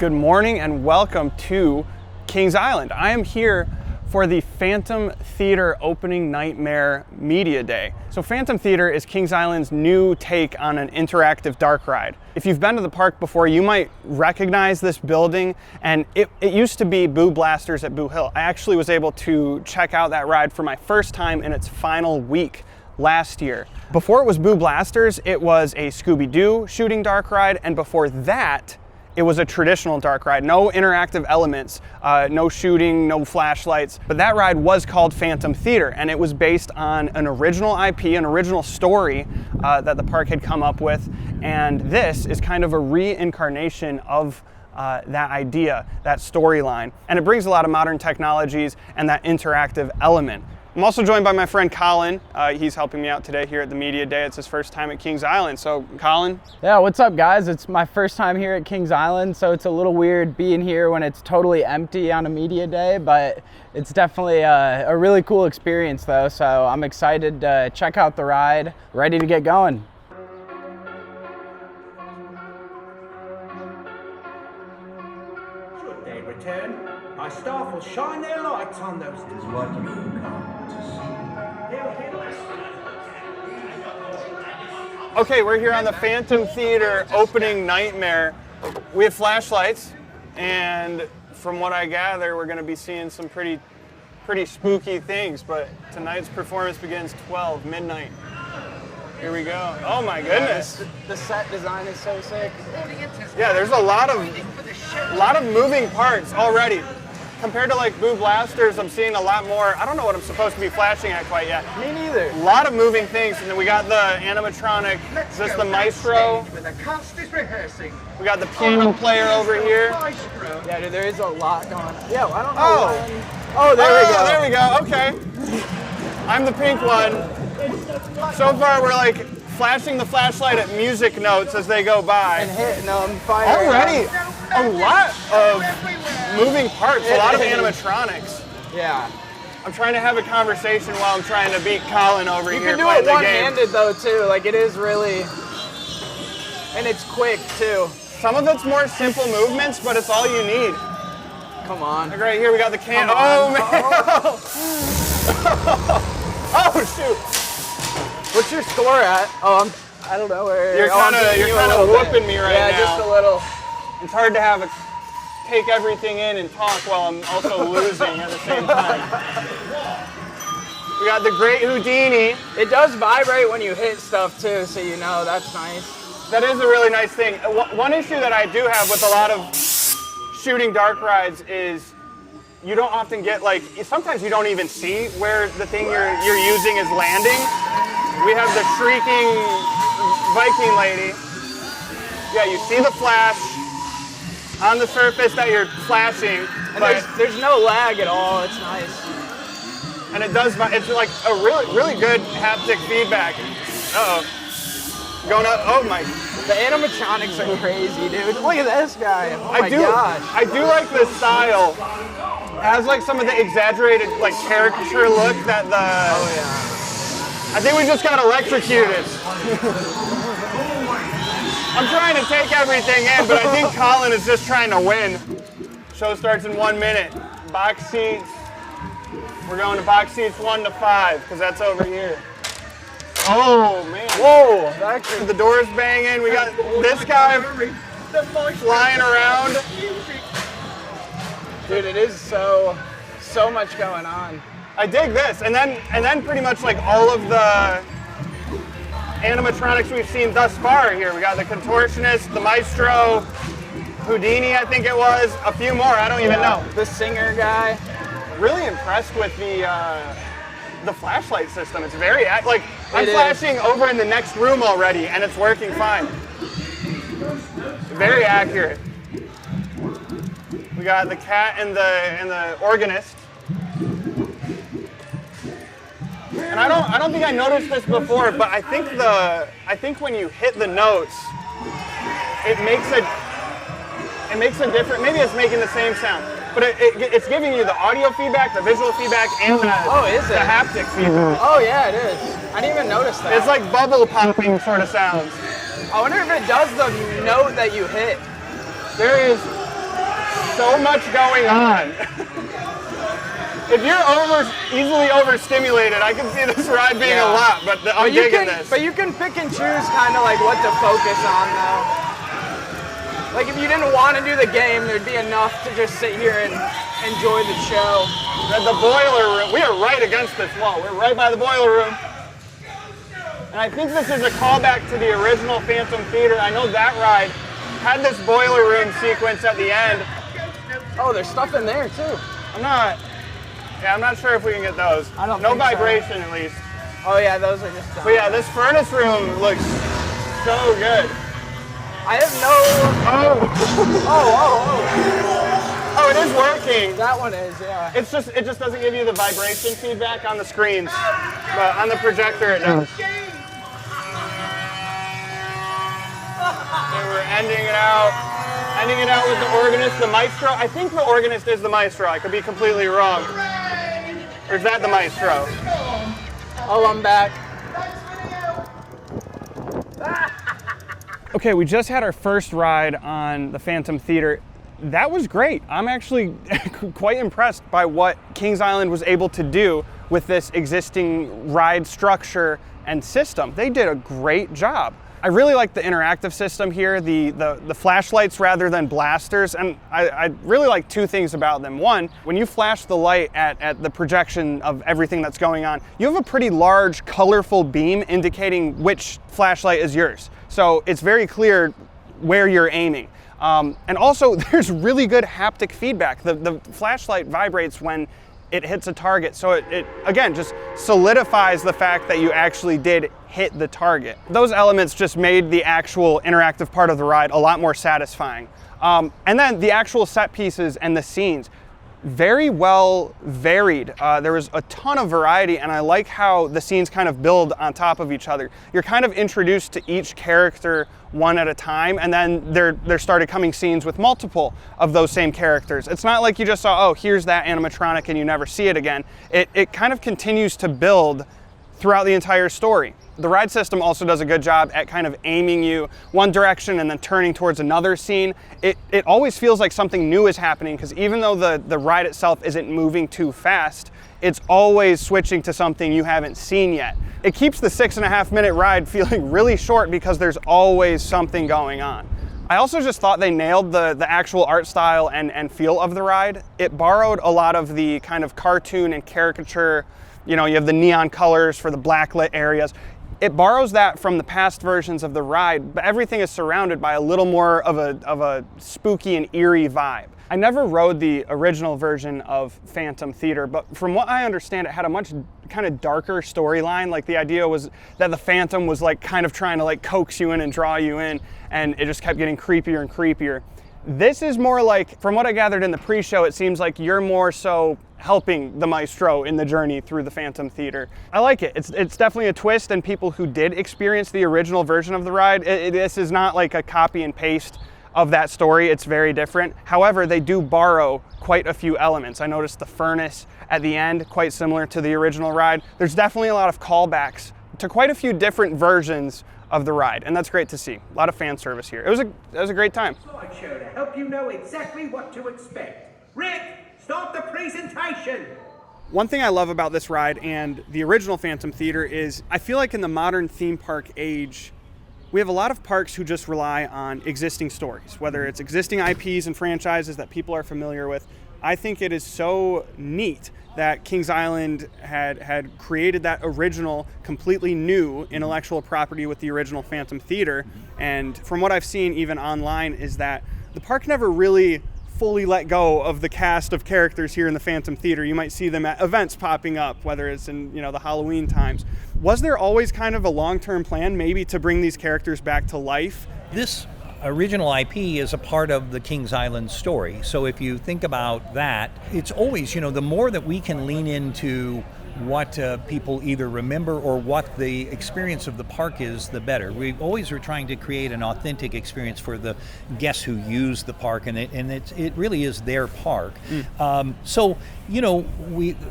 Good morning and welcome to Kings Island. I am here for the Phantom Theater Opening Nightmare Media Day. So Phantom Theater is Kings Island's new take on an interactive dark ride. If you've been to the park before, you might recognize this building, and it used to be Boo Blasters at Boo Hill. I actually was able to check out that ride for my first time in its final week last year. Before it was Boo Blasters, it was a Scooby-Doo shooting dark ride, and before that, it was a traditional dark ride. No interactive elements, no shooting, no flashlights. But that ride was called Phantom Theater, and it was based on an original IP, an original story that the park had come up with. And this is kind of a reincarnation of that idea, that storyline. And it brings a lot of modern technologies and that interactive element. I'm also joined by my friend Colin. He's helping me out today here at the Media Day. It's his first time at Kings Island. So, Colin? Yeah, what's up, guys? It's my first time here at Kings Island, so it's a little weird being here when it's totally empty on a Media Day, but it's definitely a really cool experience, though, so I'm excited to check out the ride, ready to get going. Should they return, my staff will shine their lights on those. Is what you come to see. Okay, we're here on the Phantom Theater Opening Nightmare. We have flashlights, and from what I gather, we're going to be seeing some pretty spooky things, but tonight's performance begins 12 midnight. Here we go. Oh my goodness. The set design is so sick. Yeah, there's a lot of moving parts already. Compared to like Boo Blasters, I'm seeing a lot more. I don't know what I'm supposed to be flashing at quite yet. Me neither. A lot of moving things, and then we got the animatronic. Is this the maestro? The cast is rehearsing. We got the piano player over here. Yeah, dude, there is a lot going on. Yeah, I don't know. Oh. Oh, there we go. There we go. Okay. I'm the pink one. So far, we're like flashing the flashlight at music notes as they go by. And hitting them, firing. Already, a lot of moving parts, a lot of animatronics. Yeah. I'm trying to have a conversation while I'm trying to beat Colin over You here. can do it one-handed though too. Like it is really, and it's quick too. Some of it's more simple movements, but it's all you need. Come on. Like right here, we got the can. Oh man! Oh shoot! What's your score at? Oh, I don't know where. You're kind of whooping me right now. Yeah, just a little. It's hard to take everything in and talk while I'm also losing at the same time. We got the great Houdini. It does vibrate when you hit stuff too, so you know that's nice. That is a really nice thing. One issue that I do have with a lot of shooting dark rides is you don't often get sometimes you don't even see where the thing you're using is landing. We have the shrieking Viking lady. Yeah, you see the flash on the surface that you're flashing, and there's no lag at all. It's nice. And it's like a really good haptic feedback. Uh-oh. Going up, oh my. The animatronics are crazy, dude. Look at this guy. Oh my gosh. I do like the style. It has like some of the exaggerated like caricature look that the. Oh yeah. I think we just got electrocuted. I'm trying to take everything in, but I think Colin is just trying to win. Show starts in 1 minute. Box seats. We're going to box seats 1 to 5 because that's over here. Oh man! Whoa! Actually, the doors banging. We got this guy flying around. Dude, it is so much going on. I dig this, and then pretty much like all of the animatronics we've seen thus far here. We got the contortionist, the maestro, Houdini, I think it was, a few more. I don't even know. The singer guy. Really impressed with the flashlight system. It's very I'm flashing over in the next room already, and it's working fine. Very accurate. We got the cat and the organist. And I don't think I noticed this before, but I think when you hit the notes, it makes a different. Maybe it's making the same sound, but it's giving you the audio feedback, the visual feedback, and the haptic feedback. Oh yeah, it is. I didn't even notice that. It's like bubble popping sort of sounds. I wonder if it does the note that you hit. There is so much going on. If you're easily overstimulated, I can see this ride being a lot, but I'm digging this. But you can pick and choose kind of like what to focus on though. Like if you didn't want to do the game, there'd be enough to just sit here and enjoy the show. The boiler room, we are right against this wall. We're right by the boiler room. And I think this is a callback to the original Phantom Theater. I know that ride had this boiler room sequence at the end. Oh, there's stuff in there too. I'm not sure if we can get those. I don't No think vibration so. at least. Oh yeah, those are just But yeah, this furnace room looks so good. I have no... Oh, it is working. That one is, yeah. It just doesn't give you the vibration feedback on the screens, but on the projector it does. Okay, we're ending it out. Ending it out with the organist, the maestro. I think the organist is the maestro. I could be completely wrong. Or is that the maestro? Oh, I'm back. Okay, we just had our first ride on the Phantom Theater. That was great. I'm actually quite impressed by what Kings Island was able to do with this existing ride structure and system. They did a great job. I really like the interactive system here, the flashlights rather than blasters, and I really like two things about them. One, when you flash the light at the projection of everything that's going on, you have a pretty large, colorful beam indicating which flashlight is yours. So it's very clear where you're aiming. And also, there's really good haptic feedback. The flashlight vibrates when it hits a target. So it again, just solidifies the fact that you actually did hit the target. Those elements just made the actual interactive part of the ride a lot more satisfying. And then the actual set pieces and the scenes, very well varied. There was a ton of variety, and I like how the scenes kind of build on top of each other. You're kind of introduced to each character one at a time, and then there started coming scenes with multiple of those same characters. It's not like you just saw, oh, here's that animatronic and you never see it again. It kind of continues to build throughout the entire story. The ride system also does a good job at kind of aiming you one direction and then turning towards another scene. It always feels like something new is happening, because even though the ride itself isn't moving too fast, it's always switching to something you haven't seen yet. It keeps the 6.5-minute ride feeling really short because there's always something going on. I also just thought they nailed the actual art style and feel of the ride. It borrowed a lot of the kind of cartoon and caricature, you know, you have the neon colors for the blacklit areas. It borrows that from the past versions of the ride, but everything is surrounded by a little more of a spooky and eerie vibe. I never rode the original version of Phantom Theater, but from what I understand, it had a much kind of darker storyline. Like, the idea was that the Phantom was like kind of trying to like coax you in and draw you in, and it just kept getting creepier and creepier. This is more like, from what I gathered in the pre-show, it seems like you're more so helping the maestro in the journey through the Phantom Theater. I like it. It's definitely a twist, and people who did experience the original version of the ride, this is not like a copy and paste of that story. It's very different. However, they do borrow quite a few elements. I noticed the furnace at the end, quite similar to the original ride. There's definitely a lot of callbacks to quite a few different versions of the ride, and that's great to see. A lot of fan service here. It was a great time. Slideshow to help you know exactly what to expect. Rick, start the presentation. One thing I love about this ride and the original Phantom Theater is I feel like in the modern theme park age, we have a lot of parks who just rely on existing stories, whether it's existing IPs and franchises that people are familiar with. I think it is so neat that Kings Island had created that original, completely new intellectual property with the original Phantom Theater. And from what I've seen even online is that the park never really fully let go of the cast of characters here in the Phantom Theater. You might see them at events popping up, whether it's in, you know, the Halloween times. Was there always kind of a long-term plan maybe to bring these characters back to life? This original IP is a part of the Kings Island story. So if you think about that, it's always, you know, the more that we can lean into what people either remember or what the experience of the park is, the better. We always are trying to create an authentic experience for the guests who use the park, and it really is their park. So, you know,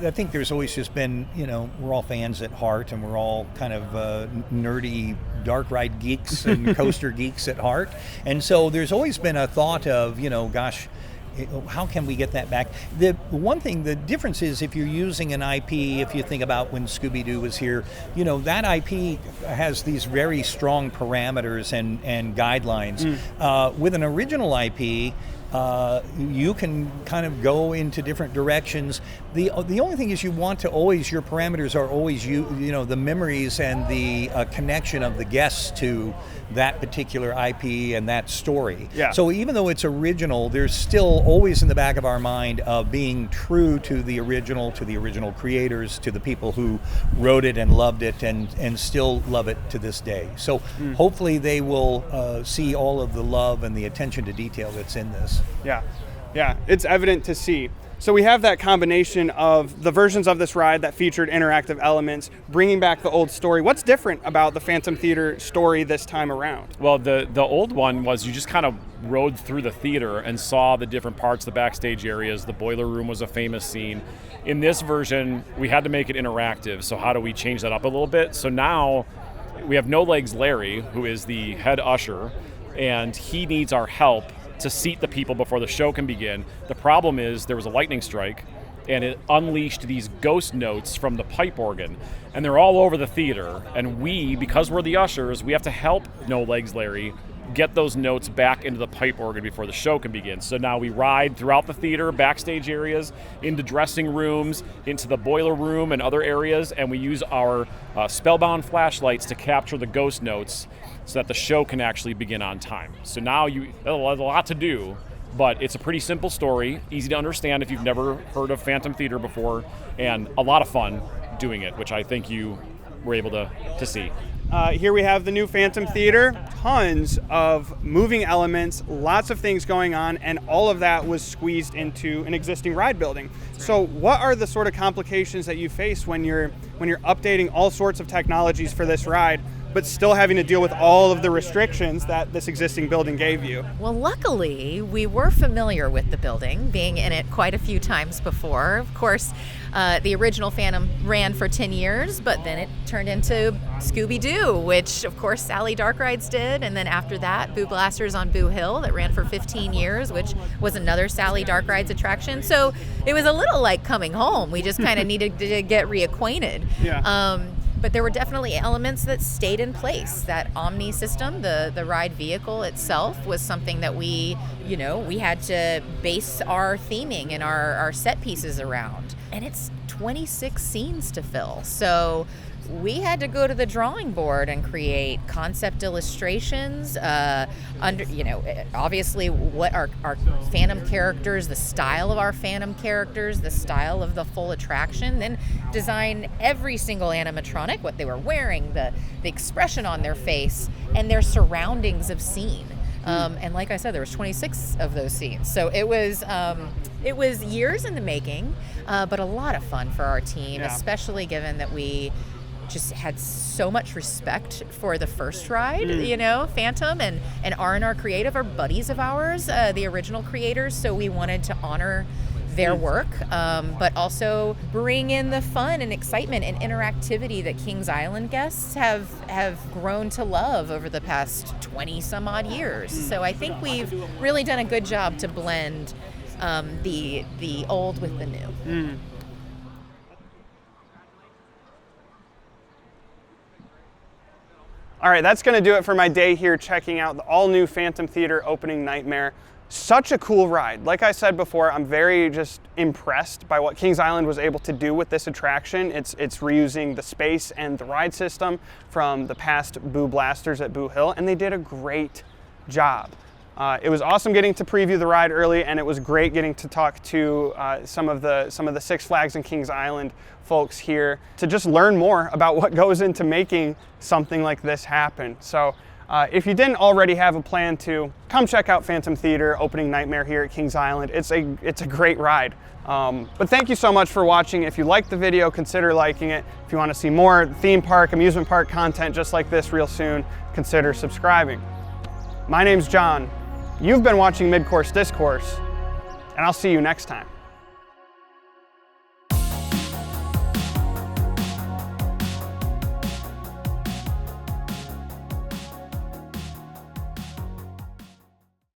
I think there's always just been, you know, we're all fans at heart, and we're all kind of nerdy dark ride geeks and coaster geeks at heart. And so there's always been a thought of, you know, gosh, how can we get that back? The one thing, the difference is if you're using an IP, if you think about when Scooby-Doo was here, you know, that IP has these very strong parameters and guidelines. With an original IP, you can kind of go into different directions. The only thing is you want to always, your parameters are always you know, the memories and the connection of the guests to that particular IP and that story. Yeah. So even though it's original, there's still always in the back of our mind of being true to the original creators, to the people who wrote it and loved it and still love it to this day. So hopefully they will see all of the love and the attention to detail that's in this. Yeah, it's evident to see. So we have that combination of the versions of this ride that featured interactive elements, bringing back the old story. What's different about the Phantom Theater story this time around? Well, the old one was you just kind of rode through the theater and saw the different parts, the backstage areas. The boiler room was a famous scene. In this version, we had to make it interactive. So how do we change that up a little bit? So now we have No Legs Larry, who is the head usher, and he needs our help to seat the people before the show can begin. The problem is there was a lightning strike and it unleashed these ghost notes from the pipe organ, and they're all over the theater, and we, because we're the ushers, we have to help No Legs Larry get those notes back into the pipe organ before the show can begin. So now we ride throughout the theater, backstage areas, into dressing rooms, into the boiler room and other areas, and we use our spellbound flashlights to capture the ghost notes so that the show can actually begin on time. So now there's a lot to do, but it's a pretty simple story, easy to understand if you've never heard of Phantom Theater before, and a lot of fun doing it, which I think you were able to see. Here we have the new Phantom Theater, tons of moving elements, lots of things going on, and all of that was squeezed into an existing ride building. So what are the sort of complications that you face when you're updating all sorts of technologies for this ride, but still having to deal with all of the restrictions that this existing building gave you? Well, luckily, we were familiar with the building, being in it quite a few times before. Of course, the original Phantom ran for 10 years, but then it turned into Scooby-Doo, which, of course, Sally Dark Rides did. And then after that, Boo Blasters on Boo Hill, that ran for 15 years, which was another Sally Dark Rides attraction. So it was a little like coming home. We just kind of needed to get reacquainted. Yeah. But there were definitely elements that stayed in place. That Omni system, the ride vehicle itself, was something that we had to base our theming and our set pieces around. And it's 26 scenes to fill. So we had to go to the drawing board and create concept illustrations, obviously what our Phantom characters, the style of our Phantom characters, the style of the full attraction, then design every single animatronic, what they were wearing, the expression on their face, and their surroundings of scene. And like I said, there was 26 of those scenes. So it was years in the making, but a lot of fun for our team, especially given that we just had so much respect for the first ride, Phantom, and R&R Creative are buddies of ours, the original creators, so we wanted to honor their work, but also bring in the fun and excitement and interactivity that Kings Island guests have grown to love over the past 20 some odd years. So I think we've really done a good job to blend the old with the new. All right, that's going to do it for my day here checking out the all-new Phantom Theater opening nightmare. Such a cool ride. Like I said before, I'm very just impressed by what Kings Island was able to do with this attraction. It's reusing the space and the ride system from the past Boo Blasters at Boo Hill, and they did a great job. It was awesome getting to preview the ride early, and it was great getting to talk to some of the Six Flags and Kings Island folks here to just learn more about what goes into making something like this happen. So if you didn't already have a plan to, come check out Phantom Theater opening nightmare here at Kings Island. It's a great ride. But thank you so much for watching. If you liked the video, consider liking it. If you want to see more theme park, amusement park content just like this real soon, consider subscribing. My name's John. You've been watching Mid-Course Discourse, and I'll see you next time.